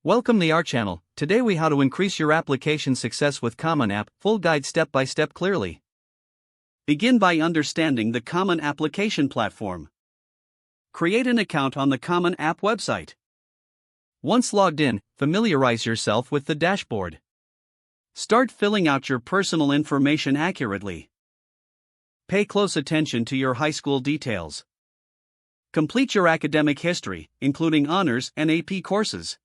Welcome to our channel. Today we how to increase your application success with Common App, full guide step by step clearly. Begin by understanding the Common Application Platform. Create an account on the Common App website. Once logged in, familiarize yourself with the dashboard. Start filling out your personal information accurately. Pay close attention to your high school details. Complete your academic history, including honors and AP courses.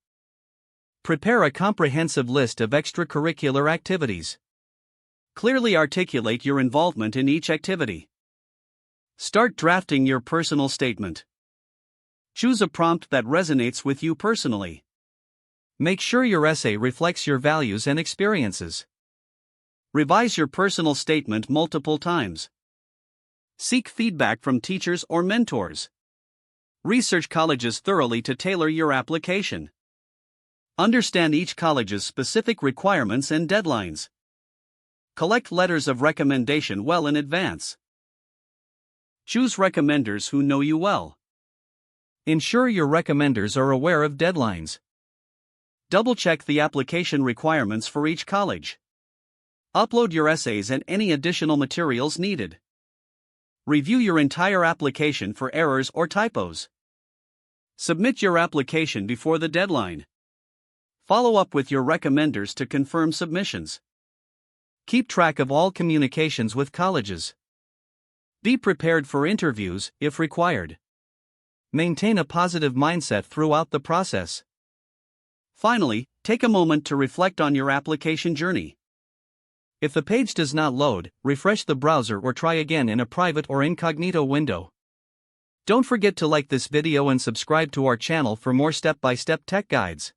Prepare a comprehensive list of extracurricular activities. Clearly articulate your involvement in each activity. Start drafting your personal statement. Choose a prompt that resonates with you personally. Make sure your essay reflects your values and experiences. Revise your personal statement multiple times. Seek feedback from teachers or mentors. Research colleges thoroughly to tailor your application. Understand each college's specific requirements and deadlines. Collect letters of recommendation well in advance. Choose recommenders who know you well. Ensure your recommenders are aware of deadlines. Double-check the application requirements for each college. Upload your essays and any additional materials needed. Review your entire application for errors or typos. Submit your application before the deadline. Follow up with your recommenders to confirm submissions. Keep track of all communications with colleges. Be prepared for interviews, if required. Maintain a positive mindset throughout the process. Finally, take a moment to reflect on your application journey. If the page does not load, refresh the browser or try again in a private or incognito window. Don't forget to like this video and subscribe to our channel for more step-by-step tech guides.